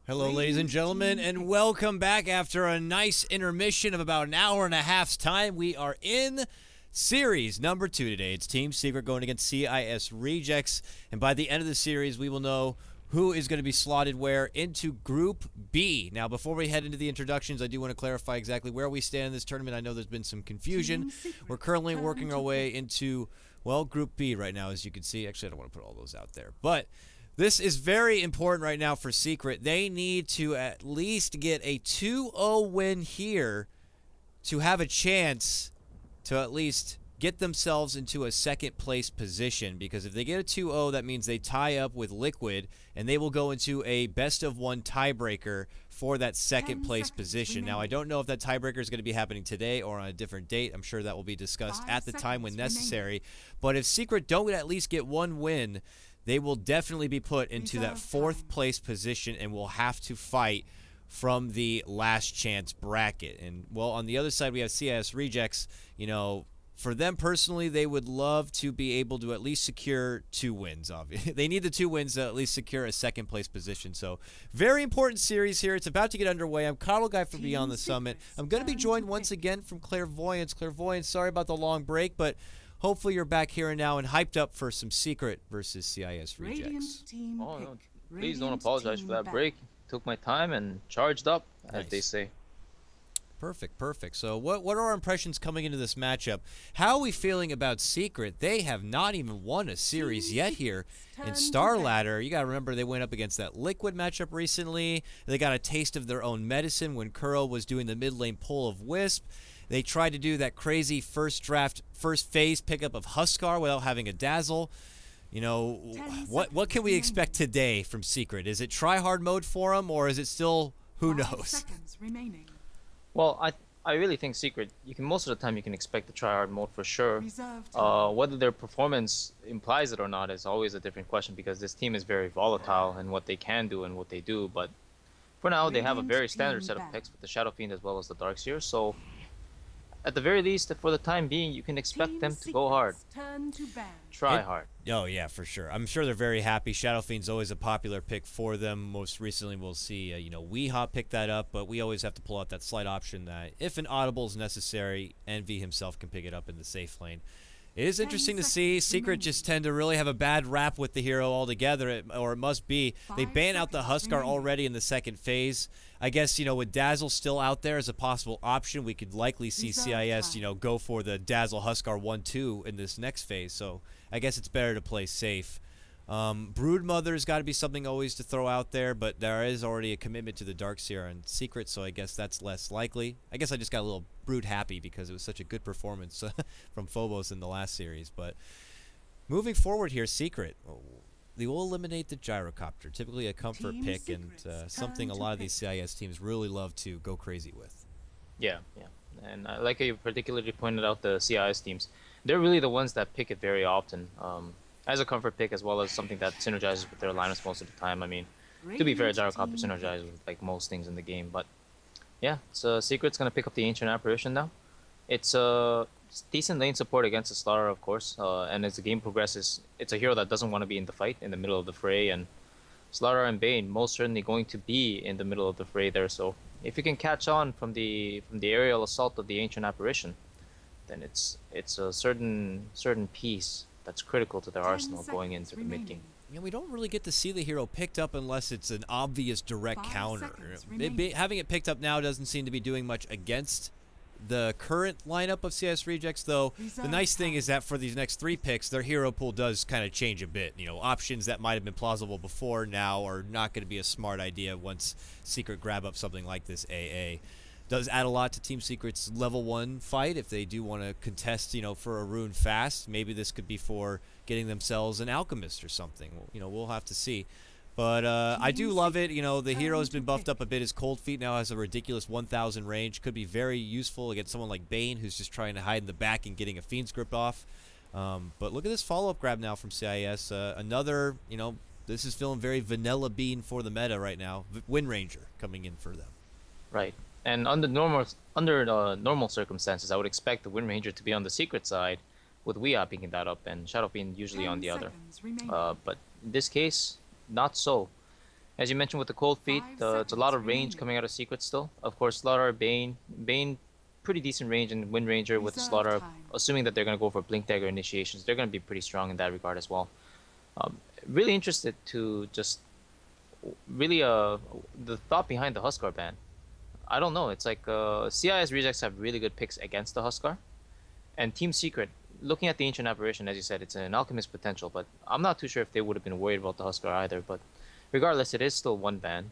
Hello, ladies and gentlemen, and welcome back after a nice intermission of about an hour and a half's time. We are in series number 2 today. It's Team Secret going against CIS Rejects, and by the end of the series, we will know who is going to be slotted where into Group B. Now, before we head into the introductions, I do want to clarify exactly where we stand in this tournament. I know there's been some confusion. We're currently working our way into, well, Group B right now, as you can see. Actually, I don't want to put all those out there, but this is very important right now for Secret. They need to at least get a 2-0 win here to have a chance to at least get themselves into a second place position, because if they get a 2-0, that means they tie up with Liquid and they will go into a best of one tiebreaker for that second place position. Now, I don't know if that tiebreaker is going to be happening today or on a different date. I'm sure that will be discussed at the time when necessary. But if Secret don't at least get one win, they will definitely be put into that fourth place position and will have to fight from the last chance bracket. And, well, on the other side, we have CIS Rejects. You know, for them personally, they would love to be able to at least secure 2 wins, obviously. They need the 2 wins to at least secure a second place position. So, very important series here. It's about to get underway. I'm KotLGuy for Beyond the Summit. I'm going to be joined once again from Clairvoyance. Clairvoyance, sorry about the long break, but hopefully you're back here and now and hyped up for some Secret versus CIS Rejects. Oh, no, please don't apologize for that break. Took my time and charged up, as they say. Perfect, perfect. So what are our impressions coming into this matchup? How are we feeling about Secret? They have not even won a series yet here in Star Ladder. You got to remember they went up against that Liquid matchup recently. They got a taste of their own medicine when Kuro was doing the mid lane pull of Wisp. They tried to do that crazy first phase pickup of Huskar without having a Dazzle. You know, what can we expect today from Secret? Is it try-hard mode for them, or is it still who knows? Well, I really think Secret, most of the time you can expect the try-hard mode for sure. Whether their performance implies it or not is always a different question, because this team is very volatile in what they can do and what they do. But for now, they have a very standard set of picks with the Shadow Fiend as well as the Darkseer. So at the very least, for the time being, you can expect them to go hard. Try hard. Oh, yeah, for sure. I'm sure they're very happy. Shadow Fiend's always a popular pick for them. Most recently, we'll see, Weehaw pick that up, but we always have to pull out that slight option that if an audible is necessary, Envy himself can pick it up in the safe lane. It is interesting to see. Secret just tend to really have a bad rap with the hero altogether, or it must be. They ban out the Huskar already in the second phase. I guess, with Dazzle still out there as a possible option, we could likely see CIS, go for the Dazzle Huskar 1-2 in this next phase. So I guess it's better to play safe. Broodmother's got to be something always to throw out there, but there is already a commitment to the Darkseer and Secret, so I guess that's less likely. I guess I just got a little Brood happy because it was such a good performance from Phobos in the last series. But moving forward here, Secret, they will eliminate the Gyrocopter, typically a comfort pick, and something a lot of these CIS teams really love to go crazy with. Yeah. And like how you particularly pointed out the CIS teams, they're really the ones that pick it very often. As a comfort pick, as well as something that synergizes with their lineups most of the time. I mean, to be fair, Gyrocopter synergizes with like most things in the game, but yeah, so Secret's gonna pick up the Ancient Apparition now. It's a decent lane support against the Slaughter, of course, and as the game progresses, it's a hero that doesn't want to be in the fight, in the middle of the fray, and Slaughter and Bane most certainly going to be in the middle of the fray there. So if you can catch on from the aerial assault of the Ancient Apparition, then it's a certain piece that's critical to their arsenal going into the mid game. Yeah, we don't really get to see the hero picked up unless it's an obvious direct counter. Having it picked up now doesn't seem to be doing much against the current lineup of CIS Rejects, though. The nice thing is that for these next 3 picks, their hero pool does kind of change a bit. Options that might have been plausible before now are not going to be a smart idea once Secret grab up something like this AA. Does add a lot to Team Secret's level 1 fight if they do want to contest, for a rune fast. Maybe this could be for getting themselves an Alchemist or something. We'll have to see. But I do love it. The hero's been buffed up a bit. His Cold Feet now has a ridiculous 1,000 range. Could be very useful against someone like Bane, who's just trying to hide in the back and getting a Fiend's Grip off. But look at this follow-up grab now from CIS. Another, this is feeling very vanilla bean for the meta right now. Wind Ranger coming in for them. Right. And under normal circumstances, I would expect the Wind Ranger to be on the Secret side, with Weehaw picking that up and Shadow Fiend usually on the other. But in this case, not so. As you mentioned with the cold feet, it's a lot of range remaining. coming out of Secret still. Of course, Slaughter, Bane, pretty decent range, and Wind Ranger with the Reserve Slaughter. time. Assuming that they're gonna go for Blink Dagger initiations, they're gonna be pretty strong in that regard as well. Really interested to just really the thought behind the Huskar ban. I don't know. It's like CIS rejects have really good picks against the Huskar, and Team Secret. Looking at the Ancient Apparition, as you said, it's an Alchemist potential, but I'm not too sure if they would have been worried about the Huskar either. But regardless, it is still one ban.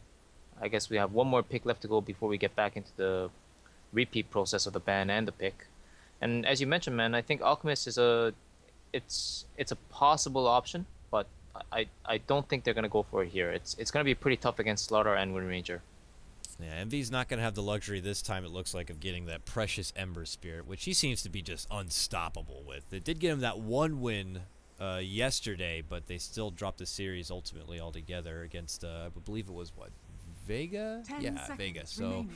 I guess we have one more pick left to go before we get back into the repeat process of the ban and the pick. And as you mentioned, man, I think Alchemist is it's a possible option, but I don't think they're gonna go for it here. It's gonna be pretty tough against Slaughter and Wind Ranger. Yeah, Envy's not going to have the luxury this time, it looks like, of getting that precious Ember Spirit, which he seems to be just unstoppable with. It did get him that one win yesterday, but they still dropped the series ultimately altogether against, I believe it was, what, Vega? 10 Yeah, seconds Vega. So remaining.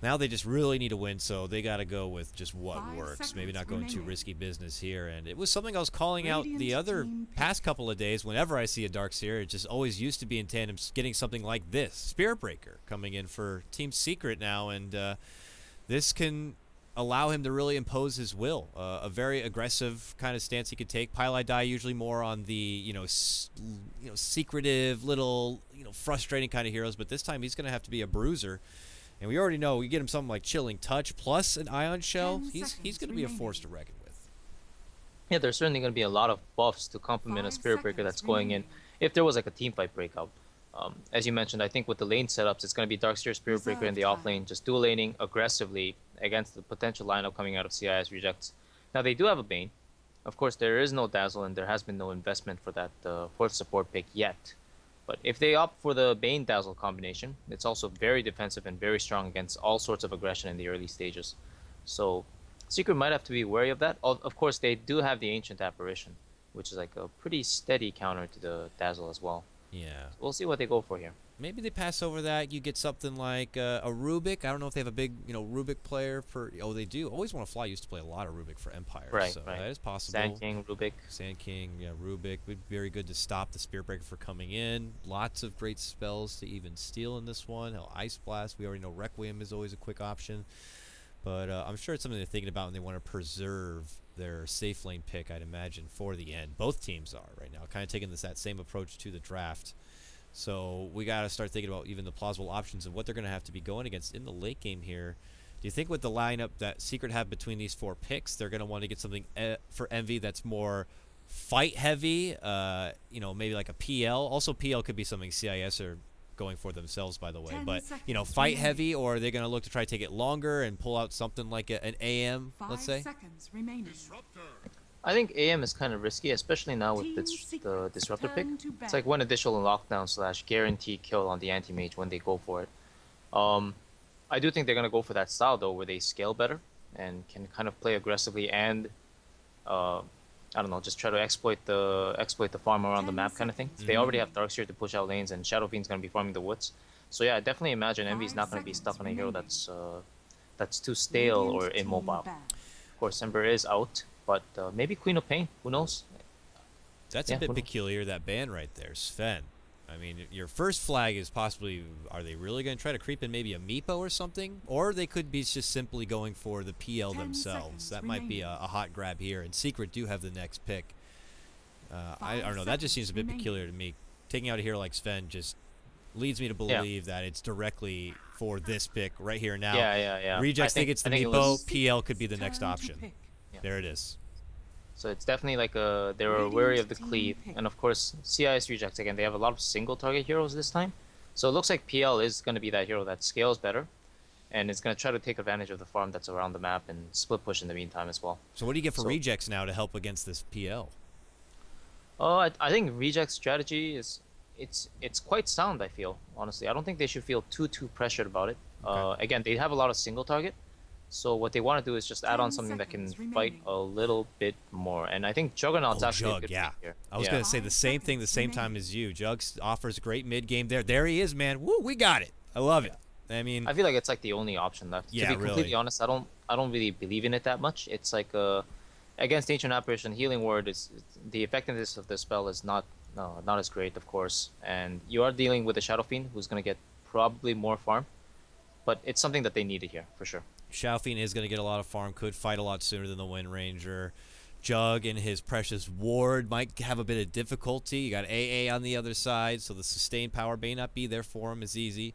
now they just really need to win, so they got to go with just what 5 works. Maybe seconds not going too remaining. risky business here. And it was something I was calling out the Radiant other team pick. past couple of days. Whenever I see a Dark Seer, it just always used to be in tandem getting something like this. Spirit Breaker coming in for Team Secret now, and this can allow him to really impose his will. A very aggressive kind of stance he could take. Pile Die usually more on the secretive, little frustrating kind of heroes, but this time he's going to have to be a bruiser. And we already know we get him something like Chilling Touch plus an Ion Shell. 10 He's seconds going to be a remaining. force to reckon with. Yeah, there's certainly going to be a lot of buffs to complement a 5 Spirit Breaker that's seconds going in. remaining. If there was like a team fight breakout, as you mentioned, I think with the lane setups, it's going to be Darkseer, Spirit Breaker in the Reserve off lane, just dual laning aggressively against the potential lineup coming out of CIS rejects. Now they do have a Bane. Of course, there is no Dazzle, and there has been no investment for that fourth support pick yet. But if they opt for the Bane Dazzle combination, it's also very defensive and very strong against all sorts of aggression in the early stages. So Secret might have to be wary of that. Of course, they do have the Ancient Apparition, which is like a pretty steady counter to the Dazzle as well. Yeah. We'll see what they go for here. Maybe they pass over that. You get something like a Rubik. I don't know if they have a big, Rubik player for. Oh, they do. Always Want to Fly used to play a lot of Rubik for Empire. Right, So right. that is possible. Sand King, Rubik. Sand King, yeah, Rubik would be very good to stop the Spirit Breaker for coming in. Lots of great spells to even steal in this one. Hell, Ice Blast. We already know Requiem is always a quick option. But I'm sure it's something they're thinking about and they want to preserve their safe lane pick, I'd imagine, for the end. Both teams are right now, kind of taking that same approach to the draft. So we got to start thinking about even the plausible options of what they're going to have to be going against in the late game here. Do you think with the lineup that Secret have between these 4 picks, they're going to want to get something for Envy that's more fight heavy, maybe like a PL? Also, PL could be something CIS are going for themselves, by the way. 10 But, seconds fight remaining. heavy, or are they going to look to try to take it longer and pull out something like an AM, 5 let's say? seconds remaining. I think AM is kind of risky, especially now with Team the Secret's Disruptor pick. turn to It's like one additional lockdown / guarantee kill on the anti-mage when they go for it. I do think they're going to go for that style, though, where they scale better and can kind of play aggressively and, I don't know, just try to exploit the farm around the 10 map kind of thing. seconds They already have remaining. Darkseer to push out lanes, and Shadow Fiend's going to be farming the woods. So yeah, I definitely imagine Envy's 5 not going to be stuck on a seconds hero remaining. that's too stale or Radiant team immobile. ban. Of course, Ember is out, but maybe Queen of Pain. Who knows? That's Yeah, a bit who knows? peculiar, that ban right there, Sven. I mean, your first flag is possibly, are they really going to try to creep in maybe a Meepo or something? Or they could be just simply going for the PL 10 themselves. seconds That might be remaining. a hot grab here. And Secret do have the next pick. I 5 don't know, that just seems a bit seconds peculiar to me. Taking out a hero like Sven just leads me to believe that it's directly for this pick right here now. Yeah. Rejects think it's the it Meepo, was- PL could be the next Turn to option. pick. Yeah. There it is. So it's definitely like they were Radiant wary of the team cleave, pick. and of course CIS rejects again. They have a lot of single target heroes this time, so it looks like PL is going to be that hero that scales better, and it's going to try to take advantage of the farm that's around the map and split push in the meantime as well. So what do you get for So- rejects now to help against this PL? Oh, I think reject's strategy is it's quite sound. I feel honestly, I don't think they should feel too pressured about it. Okay. Again, they have a lot of single target. So what they want to do is just add on 10 something that can seconds fight remaining. a little bit more, and I think Juggernaut's actually a Jug, good yeah. pick here. I was Yeah. going to say the 5 same thing the seconds same time remaining. as you. Jug offers a great mid game there. There he is, man. Woo, we got it. I love it. I mean, I feel like it's like the only option left. Yeah, To be completely really. honest, I don't really believe in it that much. It's like against Ancient Apparition, Healing Word is the effectiveness of the spell is not no, not as great, of course. And you are dealing with a Shadow Fiend who's going to get probably more farm, but it's something that they needed here for sure. Shaofin is going to get a lot of farm, could fight a lot sooner than the Wind Ranger. Jug and his precious ward might have a bit of difficulty. You got AA on the other side, so the sustained power may not be there for him as easy.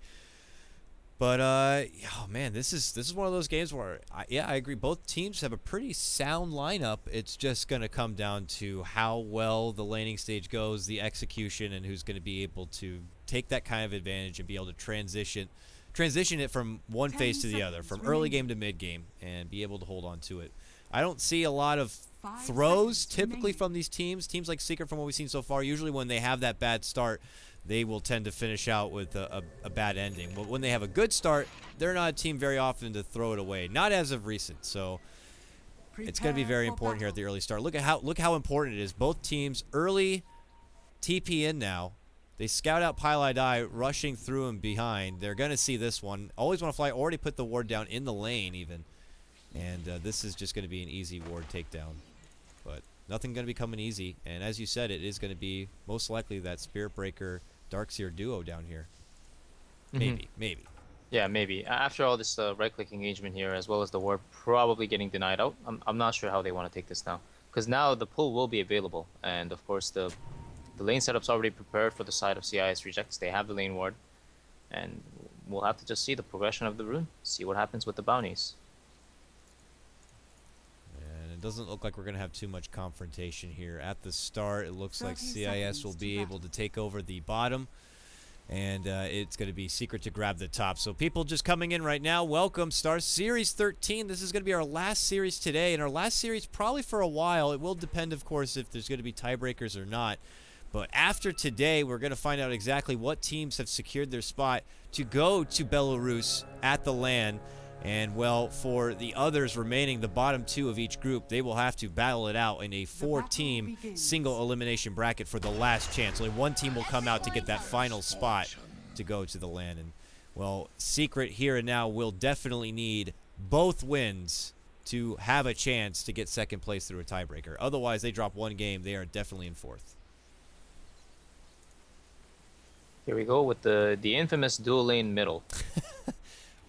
But oh man, this is one of those games where I agree. Both teams have a pretty sound lineup. It's just going to come down to how well the laning stage goes, the execution, and who's going to be able to take that kind of advantage and be able to transition it from one phase to the other, from early game to mid game, and be able to hold on to it. I don't see a lot of throws typically from these teams. Teams like Secret, from what we've seen so far, usually when they have that bad start, they will tend to finish out with a bad ending. But when they have a good start, they're not a team very often to throw it away. Not as of recent. So it's going to be very important here at the early start. Look how important it is. Both teams early TP in now. They scout out PotLGuy, rushing through him behind. They're going to see this one. Always want to fly. Already put the ward down in the lane even. And this is just going to be an easy ward takedown. But nothing going to be coming easy. And as you said, it is going to be most likely that Spirit Breaker Darkseer duo down here. Maybe. Yeah, maybe. After all this right-click engagement here, as well as the ward probably getting denied out, I'm not sure how they want to take this now. Because now the pull will be available. And of course, the lane setup's already prepared for the side of CIS rejects. They have the lane ward. And we'll have to just see the progression of the rune. See what happens with the bounties. It doesn't look like we're going to have too much confrontation here. At the start, it looks like CIS will be able to take over the bottom. And it's going to be Secret to grab the top. So people just coming in right now, welcome. Star Series 13. This is going to be our last series today. And our last series probably for a while. It will depend, of course, if there's going to be tiebreakers or not. But after today, we're going to find out exactly what teams have secured their spot to go to Belarus at the LAN. And, well, for the others remaining, the bottom two of each group, they will have to battle it out in a 4-team single elimination bracket for the last chance. Only one team will come out to get that final spot to go to the LAN. And, well, Secret here and now will definitely need both wins to have a chance to get second place through a tiebreaker. Otherwise, they drop one game. They are definitely in fourth. Here we go with the infamous dual lane middle.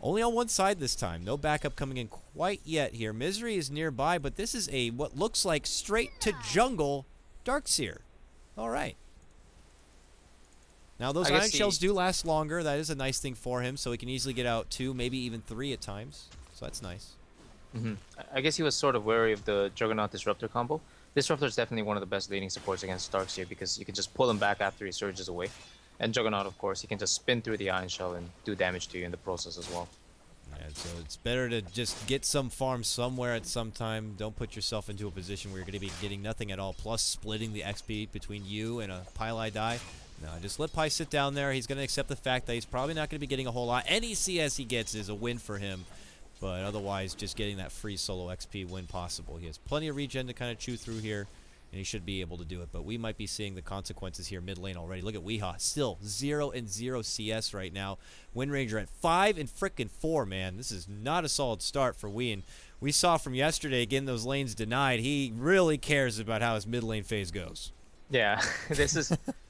Only on one side this time. No backup coming in quite yet here. Misery is nearby, but this is a what looks like straight to jungle Darkseer. All right. Now, those iron shells do last longer. That is a nice thing for him, so he can easily get out 2, maybe even 3 at times. So that's nice. I guess he was sort of wary of the Juggernaut Disruptor combo. Disruptor is definitely one of the best laning supports against Darkseer because you can just pull him back after he surges away. And Juggernaut, of course, he can just spin through the Iron Shell and do damage to you in the process as well. Yeah, so it's better to just get some farm somewhere at some time. Don't put yourself into a position where you're going to be getting nothing at all, plus splitting the XP between you and a PotLGuy. No, just let Pi sit down there. He's going to accept the fact that he's probably not going to be getting a whole lot. Any CS he gets is a win for him. But otherwise, just getting that free solo XP when possible. He has plenty of regen to kind of chew through here. And he should be able to do it. But we might be seeing the consequences here mid lane already. Look at Weehaw. Still 0-0 CS right now. Wind Ranger at 5 and frickin' 4, man. This is not a solid start for Wee. And we saw from yesterday, again, those lanes denied. He really cares about how his mid lane phase goes. Yeah, this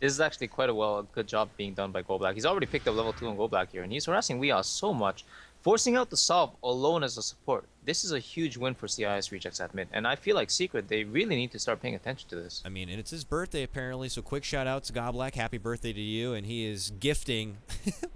is actually quite a good job being done by GoBlack. He's already picked up level 2 on GoBlack here. And he's harassing Weehaw so much. Forcing out the solve alone as a support. This is a huge win for CIS rejects at mid. And I feel like Secret, they really need to start paying attention to this. I mean, and it's his birthday apparently, so quick shout out to GoBlack. Happy birthday to you. And he is gifting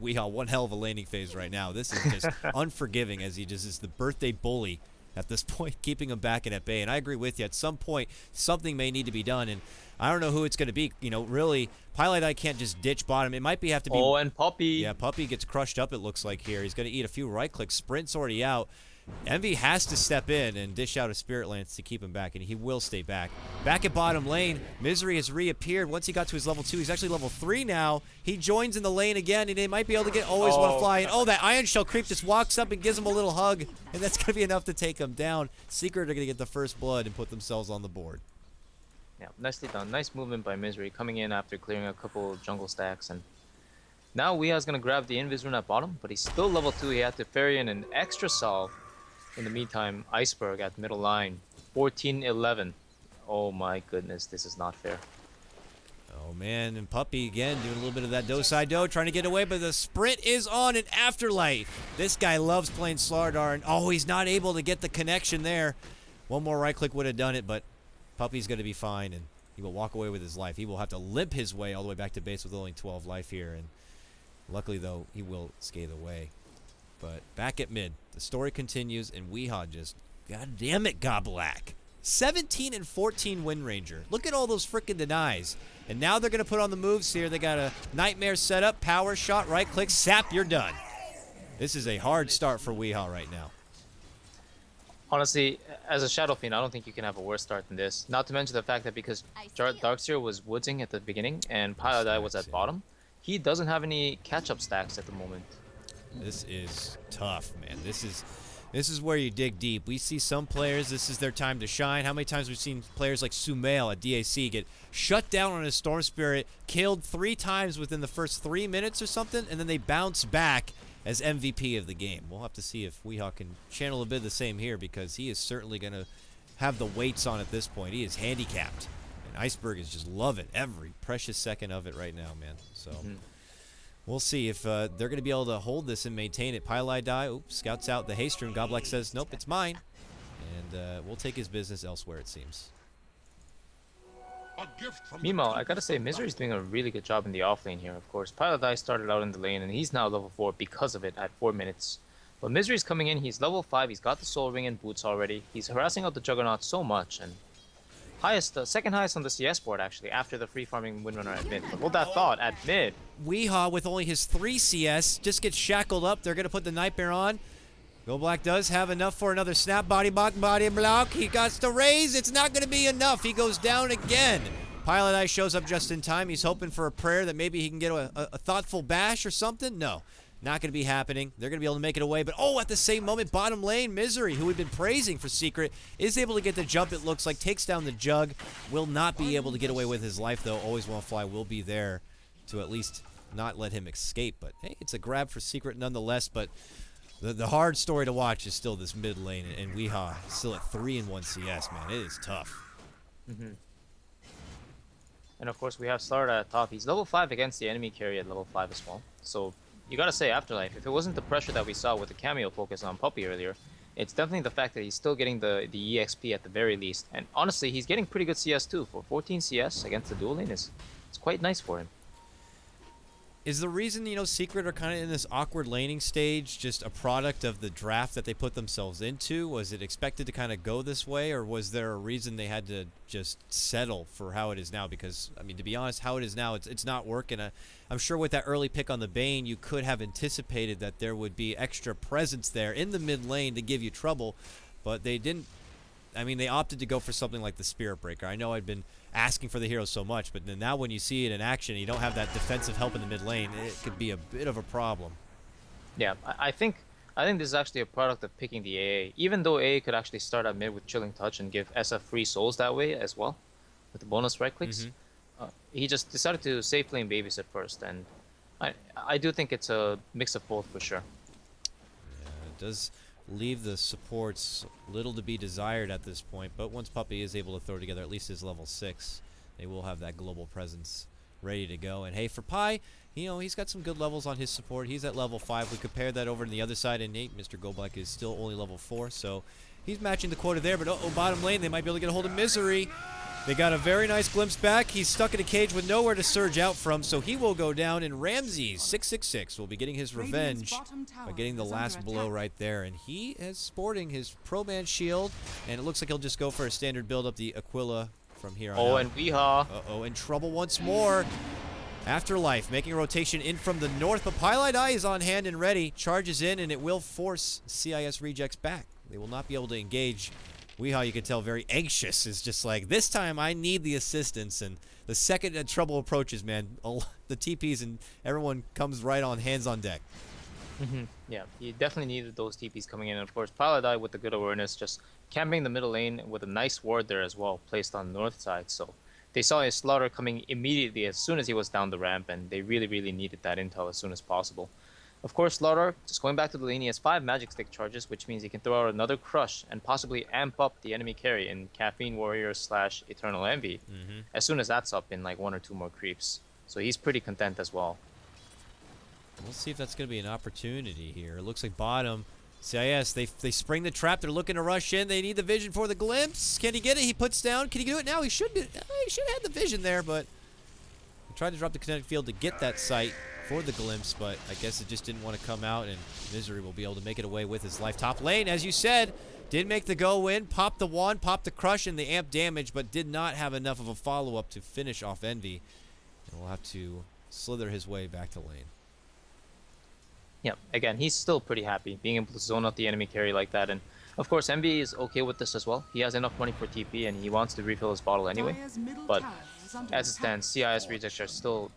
Weehaw one hell of a laning phase right now. This is just unforgiving as he just is the birthday bully at this point, keeping him back and at bay. And I agree with you. At some point, something may need to be done. And I don't know who it's going to be. You know, really, PotLGuy can't just ditch bottom. It might have to be... Oh, and Puppy. Yeah, Puppy gets crushed up, it looks like here. He's going to eat a few right clicks. Sprint's already out. Envy has to step in and dish out a Spirit Lance to keep him back, and he will stay back. Back at bottom lane, Misery has reappeared. Once he got to his level 2, he's actually level 3 now. He joins in the lane again, and they might be able to get always want to fly in. Oh, that Iron Shell creep just walks up and gives him a little hug, and that's going to be enough to take him down. Secret are going to get the first blood and put themselves on the board. Yeah, nicely done. Nice movement by Misery, coming in after clearing a couple jungle stacks. And now Weeha's going to grab the Invis rune at bottom, but he's still level 2. He had to ferry in an extra solve. In the meantime, Iceberg at middle line, 14-11. Oh my goodness, this is not fair. Oh, Oh, man, and Puppy, again, doing a little bit of that do-side-do, trying to get away, but the sprint is on in Afterlife. This guy loves playing Slardar, and oh, he's not able to get the connection there. One more right-click would have done it, but Puppy's going to be fine, and he will walk away with his life. He will have to limp his way all the way back to base with only 12 life here, and luckily, though, he will skate away. But back at mid, the story continues, and Weehaw just, god damn it, Goblak. 17 and 14 Wind Ranger. Look at all those freaking denies. And now they're going to put on the moves here. They got a Nightmare setup, power shot, right click, sap, you're done. This is a hard start for Weehaw right now. Honestly, as a Shadow Fiend, I don't think you can have a worse start than this. Not to mention the fact that because Darkseer was woodsing at the beginning and Piladai was at bottom, he doesn't have any catch-up stacks at the moment. This is tough, man. This is where you dig deep. We see some players, this is their time to shine. How many times we've seen players like Sumail at DAC get shut down on a Storm Spirit, killed 3 times within the first 3 minutes or something, and then they bounce back as MVP of the game. We'll have to see if Weehaw can channel a bit of the same here, because he is certainly going to have the weights on at this point. He is handicapped. And Iceberg is just loving every precious second of it right now, man. So we'll see if they're going to be able to hold this and maintain it. Piladai, scouts out the haste room. Goblak says, nope, it's mine. And we'll take his business elsewhere, it seems. Meanwhile, I gotta say, Misery's doing a really good job in the off lane here, of course. Piladai started out in the lane, and he's now level 4 because of it at 4 minutes. But Misery's coming in, he's level 5, he's got the Soul Ring and boots already. He's harassing out the Juggernaut so much, and second highest on the CS board, actually, after the free farming Windrunner at mid. But hold that thought, at mid. Weehaw, with only his 3 CS, just gets shackled up. They're going to put the Nightmare on. Goblak does have enough for another snap body block. He got to raise. It's not going to be enough. He goes down again. Piladai shows up just in time. He's hoping for a prayer that maybe he can get a thoughtful bash or something. No, not going to be happening. They're going to be able to make it away. But, at the same moment, bottom lane, Misery, who we've been praising for Secret, is able to get the jump, it looks like. Takes down the Jug. Will not be able to get away with his life, though. Always Won't Fly will be there to at least not let him escape. But, hey, it's a grab for Secret nonetheless. But the hard story to watch is still this mid lane. And Weehaw still at 3 and 1 CS, man. It is tough. And of course, we have Slardar at top. He's level 5 against the enemy carry at level 5 as well. So, you gotta say, Afterlife, if it wasn't the pressure that we saw with the cameo focus on Puppy earlier, it's definitely the fact that he's still getting the EXP at the very least. And honestly, he's getting pretty good CS too. For 14 CS against the dual lane, it's quite nice for him. Is the reason, Secret are kind of in this awkward laning stage just a product of the draft that they put themselves into? Was it expected to kind of go this way, or was there a reason they had to just settle for how it is now? Because, I mean, to be honest, how it is now, it's not working. I'm sure with that early pick on the Bane, you could have anticipated that there would be extra presence there in the mid lane to give you trouble, but they didn't. I mean, they opted to go for something like the Spirit Breaker. I know I'd been asking for the hero so much, but now when you see it in action, you don't have that defensive help in the mid lane, it could be a bit of a problem. Yeah, I think this is actually a product of picking the AA. Even though AA could actually start at mid with Chilling Touch and give SF free souls that way as well, with the bonus right clicks, he just decided to safe lane babysit first, and I do think it's a mix of both for sure. Yeah, it does leave the supports little to be desired at this point, but once Puppy is able to throw together at least his level 6, they will have that global presence ready to go. And hey, for Pi, he's got some good levels on his support. He's at level 5. We compare that over to the other side, and Nate, Mr. Goblak, is still only level 4, so he's matching the quota there. But bottom lane, they might be able to get a hold of Misery. They got a very nice glimpse back. He's stuck in a cage with nowhere to surge out from, so he will go down, and Ramses, 666, will be getting his revenge by getting the last blow right there. And he is sporting his Pro Man shield, and it looks like he'll just go for a standard build up the Aquila from here on out. And Weehaw. In trouble once more. Afterlife making a rotation in from the north, but Piladai is on hand and ready. Charges in, and it will force CIS rejects back. They will not be able to engage. Weehaw, you can tell, very anxious, is just like, this time I need the assistance. And the second trouble approaches, man, the TPs and everyone comes right on, hands on deck. Yeah, he definitely needed those TPs coming in. And of course, Piladai with the good awareness, just camping the middle lane with a nice ward there as well, placed on the north side. So they saw his slaughter coming immediately as soon as he was down the ramp, and they really, really needed that intel as soon as possible. Of course, Slardar, just going back to the lane, he has 5 Magic Stick charges, which means he can throw out another Crush and possibly amp up the enemy carry in Caffeine Warrior / Eternal Envy as soon as that's up in like 1 or 2 more creeps. So he's pretty content as well. We'll see if that's going to be an opportunity here. It looks like bottom. CIS, they spring the trap. They're looking to rush in. They need the vision for the glimpse. Can he get it? He puts down. Can he do it now? He should have had the vision there, but he tried to drop the kinetic field to get that sight for the glimpse, but I guess it just didn't want to come out, and Misery will be able to make it away with his life. Top lane, as you said, did make the go win, popped the wand, popped the crush and the amp damage, but did not have enough of a follow-up to finish off Envy, and will have to slither his way back to lane. Yeah, again, he's still pretty happy being able to zone out the enemy carry like that, and of course Envy is okay with this as well. He has enough money for TP and he wants to refill his bottle anyway, but as it stands, CIS Rejects are still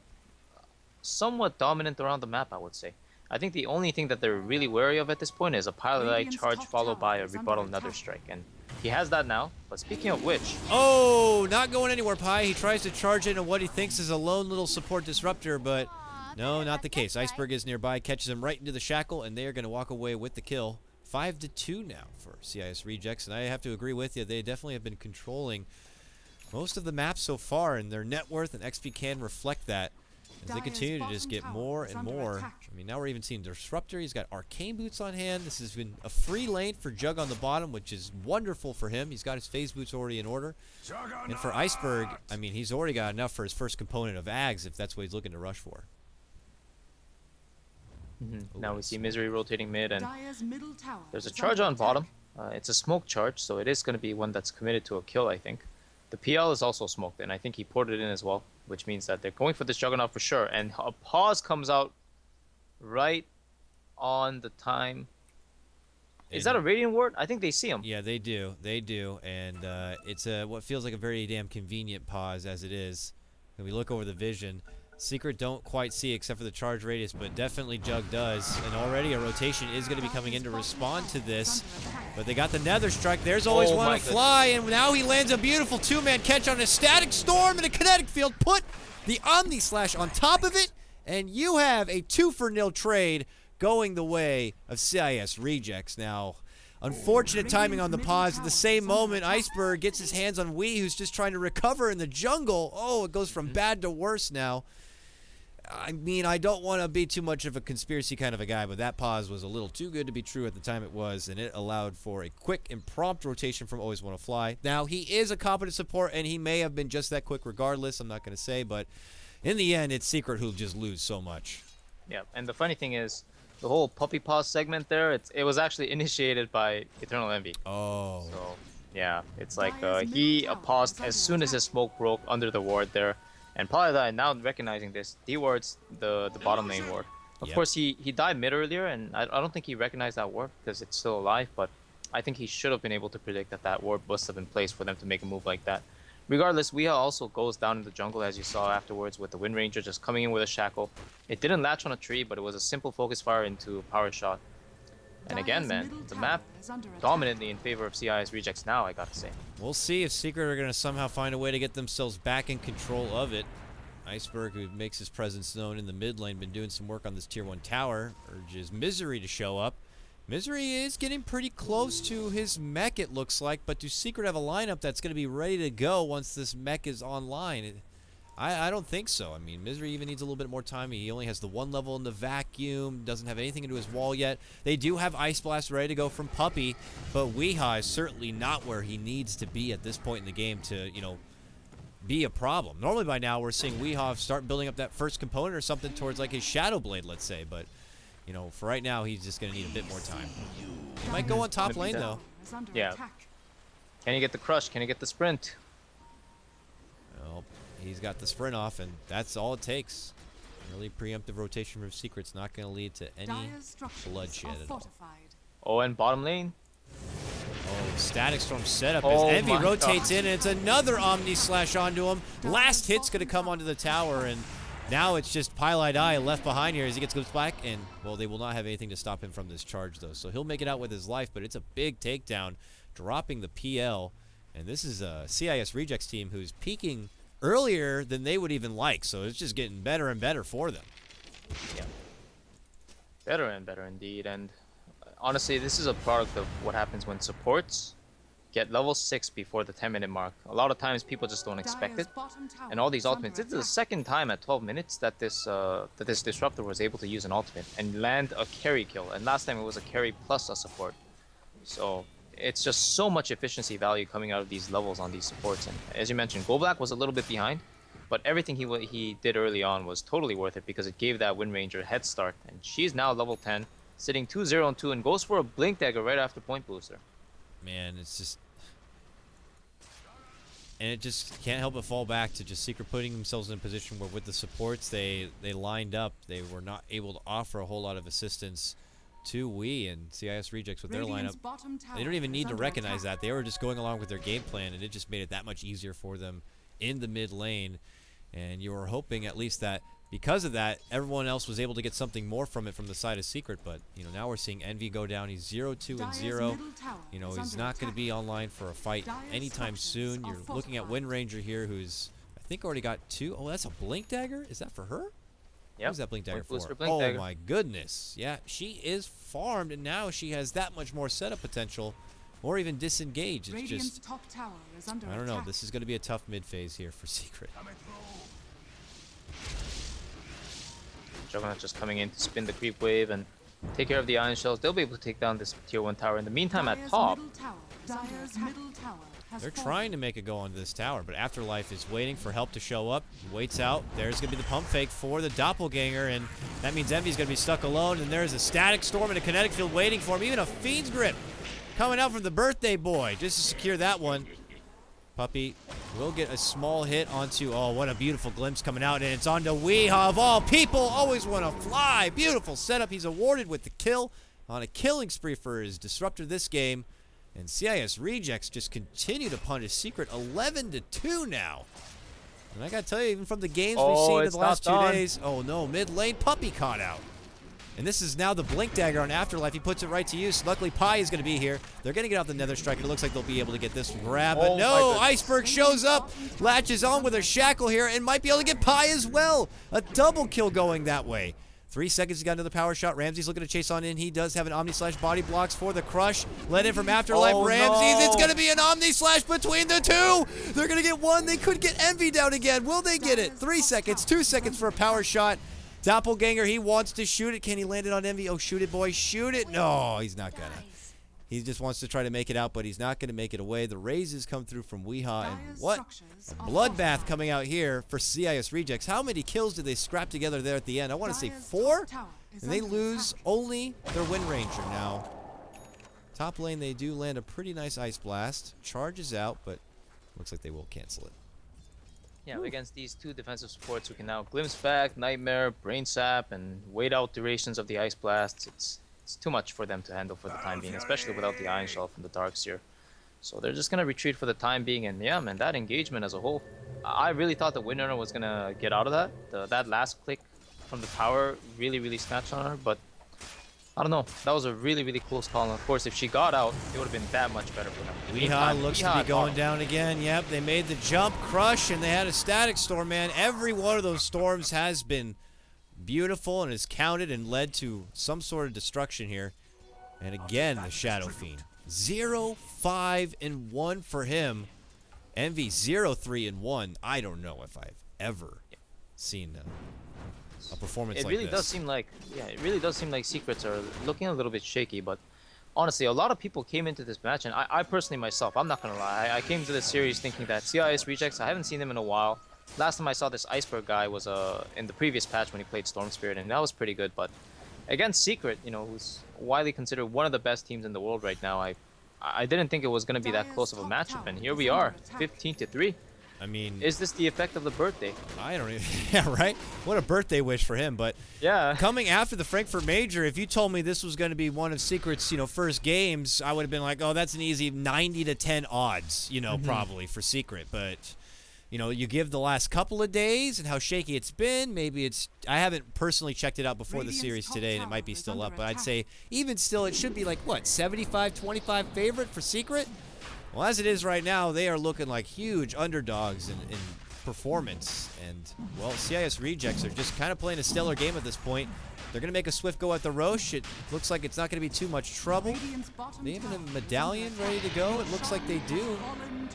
somewhat dominant around the map, I would say. I think the only thing that they're really wary of at this point is a Pilot Eye charge followed by a rebuttal Nether Strike, and he has that now. But speaking of which... Oh, not going anywhere, Pi. He tries to charge into what he thinks is a lone little support disruptor, but no, not the case. Iceberg is nearby, catches him right into the shackle, and they are going to walk away with the kill. 5-2 now for CIS Rejects, and I have to agree with you. They definitely have been controlling most of the map so far, and their net worth and XP can reflect that. As they continue to just get more and more. I mean, now we're even seeing Disruptor. He's got Arcane Boots on hand. This has been a free lane for Jug on the bottom, which is wonderful for him. He's got his Phase Boots already in order. And for Iceberg, I mean, he's already got enough for his first component of Ags, if that's what he's looking to rush for. Now we see Misery rotating mid, and there's a charge on bottom. It's a smoke charge, so it is going to be one that's committed to a kill, I think. The PL is also smoked, and I think he poured it in as well, which means that they're going for this Juggernaut for sure. And a pause comes out right on the time. Is that a Radiant Ward? I think they see him. Yeah, they do. They do. And it's what feels like a very damn convenient pause as it is. When we look over the vision, Secret don't quite see except for the charge radius, but definitely Jug does. And already a rotation is going to be coming in to respond to this. But they got the Nether Strike. There's always one to fly, and now he lands a beautiful 2-man catch on a Static Storm and a kinetic field. Put the Omni Slash on top of it, and you have a 2-for-0 trade going the way of CIS Rejects. Now, unfortunate timing on the pause. At the same moment, Iceberg gets his hands on Wii, who's just trying to recover in the jungle. Oh, it goes from bad to worse now. I mean, I don't want to be too much of a conspiracy kind of a guy, but that pause was a little too good to be true at the time it was, and it allowed for a quick and prompt rotation from Always Wanna Fly. Now, he is a competent support, and he may have been just that quick regardless. I'm not going to say, but in the end, it's Secret who'll just lose so much. Yeah, and the funny thing is, the whole puppy pause segment there, it was actually initiated by Eternal Envy. Oh. So, yeah, it's like he paused as soon as his smoke broke under the ward there. And Paladin, now recognizing this, dewards the bottom lane ward. Of course, he died mid earlier, and I don't think he recognized that ward because it's still alive, but I think he should have been able to predict that that ward must have been placed for them to make a move like that. Regardless, Weeha also goes down in the jungle, as you saw afterwards, with the Wind Ranger just coming in with a shackle. It didn't latch on a tree, but it was a simple focus fire into a power shot. And again, man, the map dominantly in favor of CIS Rejects now, I gotta say. We'll see if Secret are going to somehow find a way to get themselves back in control of it. Iceberg, who makes his presence known in the mid lane, been doing some work on this tier 1 tower, urges Misery to show up. Misery is getting pretty close to his mech, it looks like, but do Secret have a lineup that's going to be ready to go once this mech is online? I don't think so. I mean, Misery even needs a little bit more time. He only has the 1 level in the vacuum, doesn't have anything into his wall yet. They do have Ice Blast ready to go from Puppy, but Weeha is certainly not where he needs to be at this point in the game to, you know, be a problem. Normally by now we're seeing Weeha start building up that first component or something towards like his Shadow Blade, let's say, but, you know, for right now he's just going to need a bit more time. He might go on top lane, though. Yeah. Can he get the crush? Can he get the sprint? Well, he's got the sprint off, and that's all it takes. Really preemptive rotation from Secret's not going to lead to any bloodshed at all. Oh, and bottom lane. Oh, Static Storm setup as Envy rotates in, and it's another Omni Slash onto him. Last hit's going to come onto the tower, and now it's just Pilot Eye left behind here as he gets goes back, and, well, they will not have anything to stop him from this charge, though. So he'll make it out with his life, but it's a big takedown, dropping the PL. And this is a CIS Rejects team who's peaking earlier than they would even like, so it's just getting better and better for them. Yeah. Better and better indeed. And honestly, this is a product of what happens when supports get level 6 before the 10-minute mark. A lot of times people just don't expect it. And all these ultimates, this is the second time at 12 minutes that this disruptor was able to use an ultimate and land a carry kill. And last time it was a carry plus a support. So it's just so much efficiency value coming out of these levels on these supports. And as you mentioned, Go Black was a little bit behind, but everything he did early on was totally worth it because it gave that Wind Ranger a head start. And she's now level 10, sitting 2-0-2, and goes for a Blink Dagger right after Point Booster. Man, it's just... And it just can't help but fall back to just Secret putting themselves in a position where with the supports they lined up, they were not able to offer a whole lot of assistance to Wii and CIS Rejects with their lineup. They don't even need to recognize that. They were just going along with their game plan, and it just made it that much easier for them in the mid lane. And you were hoping at least that because of that, everyone else was able to get something more from it from the side of Secret. But, you know, now we're seeing Envy go down. He's 0-2-0. You know, he's not going to be online for a fight anytime soon. You're looking at Wind Ranger here, who's, I think, already got 2. Oh, that's a Blink Dagger? Is that for her? Yep. Who's that Blink Dagger for? Blink Dagger. My goodness. Yeah, she is farmed, and now she has that much more setup potential, or even disengage. It's just, I don't know. This is going to be a tough mid phase here for Secret. Juggernaut just coming in to spin the creep wave and take care of the Iron Shells. They'll be able to take down this tier 1 tower. In the meantime, at top, they're trying to make a go onto this tower, but Afterlife is waiting for help to show up. He waits out. There's going to be the pump fake for the Doppelganger, and that means Envy's going to be stuck alone, and there's a Static Storm and a Kinetic Field waiting for him. Even a Fiend's Grip coming out from the Birthday Boy just to secure that one. Puppey will get a small hit onto, oh, what a beautiful glimpse coming out, and it's onto Weehaw of all people. Always want to fly. Beautiful setup. He's awarded with the kill on a killing spree for his disruptor this game. And CIS Rejects just continue to punish Secret 11-2 now. And I got to tell you, even from the games we've seen in the last 2 days, oh no, mid lane Puppey caught out. And this is now the Blink Dagger on Afterlife. He puts it right to use. Luckily, Pi is going to be here. They're going to get off the Nether Strike. It looks like they'll be able to get this grab. But no, Iceberg shows up, latches on with a shackle here, and might be able to get Pi as well. A double kill going that way. 3 seconds, he got another power shot. Ramsey's looking to chase on in. He does have an Omni Slash body blocks for the crush. Let in from Afterlife. Ramsey's. No. It's going to be an Omni Slash between the two. They're going to get one. They could get Envy down again. Will they get it? 3 seconds, 2 seconds for a power shot. Doppelganger, he wants to shoot it. Can he land it on Envy? Oh, shoot it, boy. Shoot it. No, he's not going to. He just wants to try to make it out, but he's not going to make it away. The raises come through from Weehaw, and what a bloodbath coming out here for CIS Rejects. How many kills did they scrap together there at the end? I want to say 4, and they lose only their Wind Ranger now. Top lane, they do land a pretty nice Ice Blast. Charges out, but looks like they will cancel it. Yeah, against these two defensive supports, we can now Glimpse back, Nightmare, Brain Sap, and wait out durations of the Ice Blasts. It's too much for them to handle for the time being, especially without the Iron Shell from the Darkseer. So they're just going to retreat for the time being, and yeah, man, that engagement as a whole, I really thought the Wind Runner was going to get out of that. That last click from the tower really snatched on her, but I don't know. That was a really close call, and of course, if she got out, it would have been that much better for them. Weehaw looks to be going down again. Yep, they made the jump, crush, and they had a Static Storm, man. Every one of those storms has been beautiful and has counted and led to some sort of destruction here. And again, the Shadow Fiend. 0-5-1 for him. Envy 0-3-1. I don't know if I've ever seen a performance like this. It really does seem like, yeah, it really does seem like Secrets are looking a little bit shaky, but honestly, a lot of people came into this match, and I personally myself, I'm not gonna lie, I came to this series thinking that CIS Rejects, I haven't seen them in a while. Last time I saw this Iceberg guy was in the previous patch when he played Storm Spirit, and that was pretty good. But against Secret, you know, who's widely considered one of the best teams in the world right now, I didn't think it was going to be that close of a matchup, and here we are, 15-3. I mean, is this the effect of the birthday? I don't even. Yeah, right. What a birthday wish for him. But yeah, coming after the Frankfurt Major, if you told me this was going to be one of Secret's, you know, first games, I would have been like, oh, that's an easy 90-10 odds, you know, probably for Secret. But you know, you give the last couple of days and how shaky it's been. Maybe it's. I haven't personally checked it out before the series today, and it might be still up. But I'd say even still, it should be like what 75-25 favorite for Secret. Well, as it is right now, they are looking like huge underdogs in performance. And, well, CIS Rejects are just kind of playing a stellar game at this point. They're going to make a swift go at the Roche. It looks like it's not going to be too much trouble. They have a medallion ready to go. It looks like they do.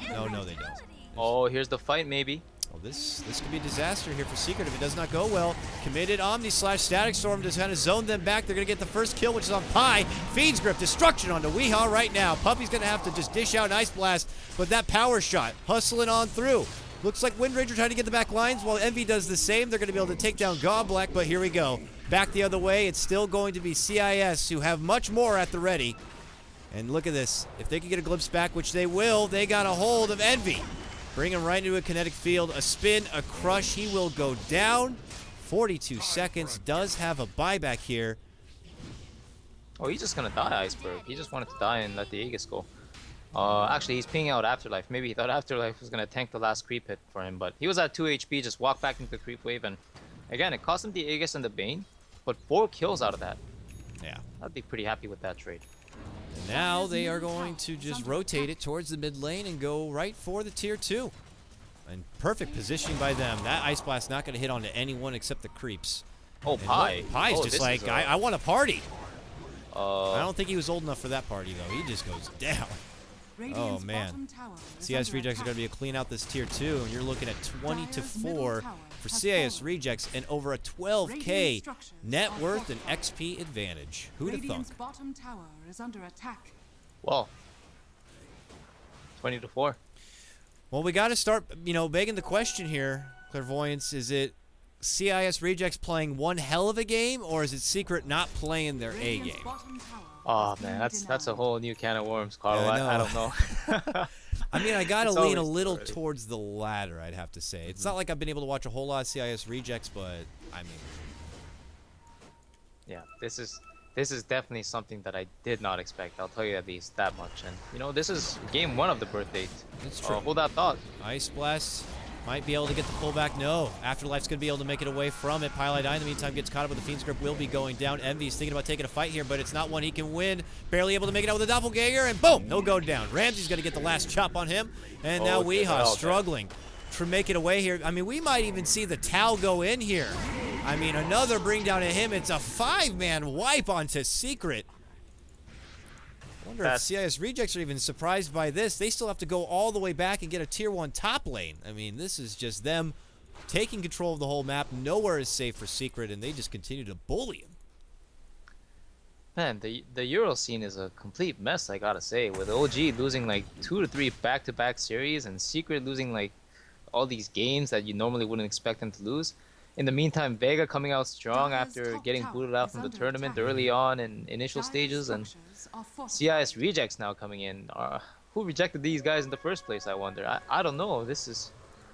No, they don't. Oh, here's the fight, maybe. Oh, this could be a disaster here for Secret if it does not go well. Committed Omni/Static Storm to kind of zone them back. They're going to get the first kill, which is on Pi. Fiend's Grip, destruction onto Weehaw right now. Puppy's going to have to just dish out an Ice Blast, but that power shot, hustling on through. Looks like Wind Ranger trying to get the back lines while Envy does the same. They're going to be able to take down Goblak, but here we go. Back the other way, it's still going to be CIS, who have much more at the ready. And look at this. If they can get a glimpse back, which they will, they got a hold of Envy. Bring him right into a kinetic field. A spin, a crush. He will go down. 42 seconds. Does have a buyback here. Oh, he's just going to die, Iceberg. He just wanted to die and let the Aegis go. Actually, he's pinging out Afterlife. Maybe he thought Afterlife was going to tank the last creep hit for him, but he was at 2 HP, just walked back into the creep wave, and again, it cost him the Aegis and the Bane, but 4 kills out of that. Yeah. I'd be pretty happy with that trade. And now they are going to just rotate it towards the mid lane and go right for the tier 2. And perfect positioning by them. That Ice Blast not going to hit onto anyone except the creeps. Oh, Pi. Pi's just like, I want a party. I don't think he was old enough for that party, though. He just goes down. Oh, man. CIS Rejects are going to be a clean out this tier 2, and you're looking at 20-4 for CIS Rejects and over a 12K net worth and XP advantage. Who'd have thunk? Well, 20-4. Well, we got to start, begging the question here, Clairvoyance. Is it CIS Rejects playing one hell of a game, or is it Secret not playing their A game? Oh man, that's a whole new can of worms, Carl. I don't know. I mean, I gotta lean a little towards the latter, I'd have to say. It's not like I've been able to watch a whole lot of CIS Rejects, but I mean, yeah, this is definitely something that I did not expect. I'll tell you at least that much. And this is game 1 of the birth date. That's true. Hold that thought. Ice Blast might be able to get the pullback. No. Afterlife's going to be able to make it away from it. Pylite Eye, in the meantime, gets caught up with the Fiend's Grip. Will be going down. Envy's thinking about taking a fight here, but it's not one he can win. Barely able to make it out with a Doppelganger, and boom! No go down. Ramsey's going to get the last chop on him. And now Weehaw struggling to make it away here. I mean, we might even see the Tau go in here. I mean, another bring down to him. It's a 5-man wipe onto Secret. I wonder if CIS Rejects are even surprised by this. They still have to go all the way back and get a tier 1 top lane. I mean, this is just them taking control of the whole map. Nowhere is safe for Secret, and they just continue to bully him. Man, the Euro scene is a complete mess, I gotta say. With OG losing like 2 to 3 back-to-back series, and Secret losing like all these games that you normally wouldn't expect them to lose. In the meantime, Vega coming out strong after getting booted out from the tournament early on in initial stages, and CIS Rejects now coming in. Who rejected these guys in the first place, I wonder? I don't know. This is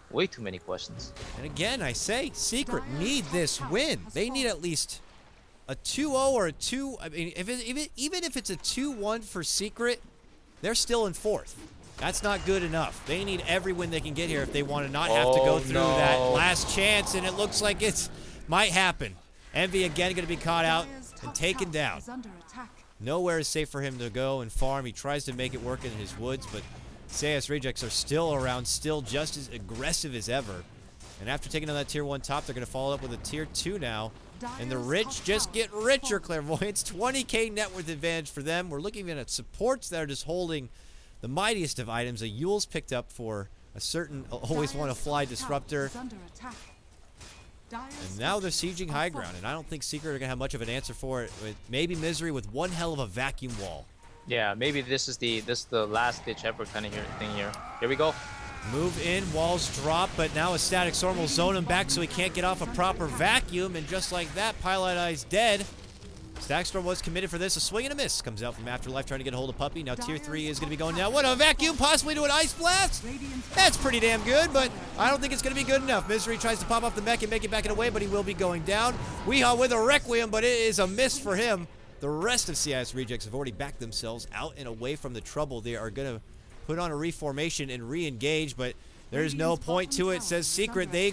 way too many questions. And again, I say, Secret need this win. They need at least a 2-0 or a 2. I mean, even if it's a 2-1 for Secret, they're still in 4th. That's not good enough. They need every win they can get here if they want to not have to go through that last chance, and it looks like it might happen. Envy again going to be caught out and taken down. Nowhere is safe for him to go and farm. He tries to make it work in his woods, but CIS Rejects are still around, still just as aggressive as ever. And after taking on that tier 1 top, they're going to follow up with a tier 2 now. And the rich just get richer, Clairvoyance. 20K net worth advantage for them. We're looking at supports that are just holding the mightiest of items. A Yule's picked up for a certain always want to fly disruptor. And now they're sieging high ground, and I don't think Secret are going to have much of an answer for it. With maybe Misery with one hell of a vacuum wall. Yeah, maybe this is the last ditch effort kind of thing here. Here we go. Move in, walls drop, but now a Static Storm will zone him back so he can't get off a proper vacuum, and just like that, Pylite Eye's dead. Static Storm was committed for this. A swing and a miss comes out from Afterlife trying to get a hold of Puppy. Now tier 3 is going to be going down. What, a vacuum possibly to an Ice Blast? That's pretty damn good, but I don't think it's going to be good enough. Misery tries to pop off the mech and make it back and away, but he will be going down. Weehaw with a Requiem, but it is a miss for him. The rest of CIS Rejects have already backed themselves out and away from the trouble. They are going to put on a reformation and re-engage, but there's no point to it, says Secret. They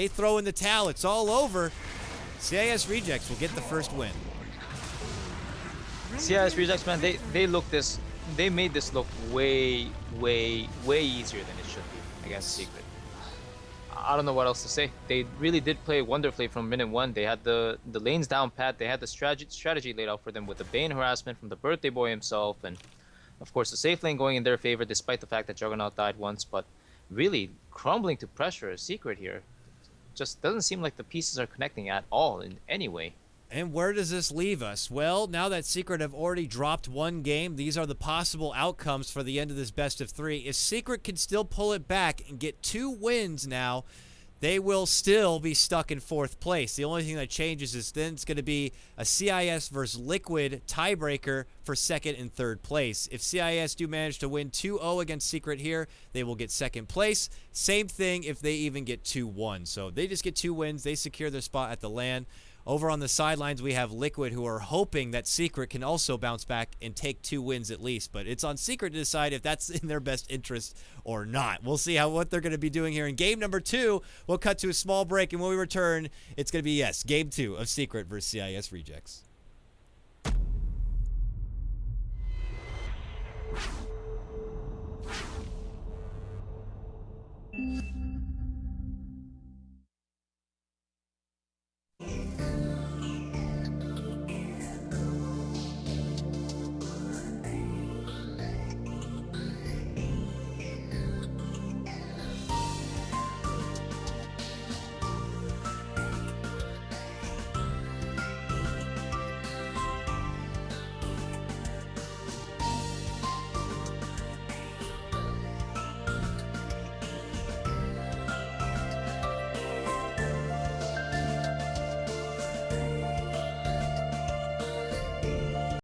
throw in the towel. It's all over. CIS Rejects will get the first win. CIS Rejects, man, they made this look way easier than it should be against Secret. I don't know what else to say. They really did play wonderfully from minute one. They had the lanes down pat. They had the strategy laid out for them with the Bane harassment from the birthday boy himself, and of course the safe lane going in their favor despite the fact that Juggernaut died once. But really crumbling to pressure is Secret here. Just doesn't seem like the pieces are connecting at all in any way. And where does this leave us? Well, now that Secret have already dropped one game, these are the possible outcomes for the end of this best of 3. If Secret can still pull it back and get 2 wins now, they will still be stuck in 4th place. The only thing that changes is then it's going to be a CIS versus Liquid tiebreaker for 2nd and 3rd place. If CIS do manage to win 2-0 against Secret here, they will get 2nd place. Same thing if they even get 2-1. So they just get 2 wins. They secure their spot at the LAN. Over on the sidelines, we have Liquid, who are hoping that Secret can also bounce back and take 2 wins at least. But it's on Secret to decide if that's in their best interest or not. We'll see what they're going to be doing here in game number 2. We'll cut to a small break, and when we return, it's going to be, yes, game 2 of Secret versus CIS Rejects.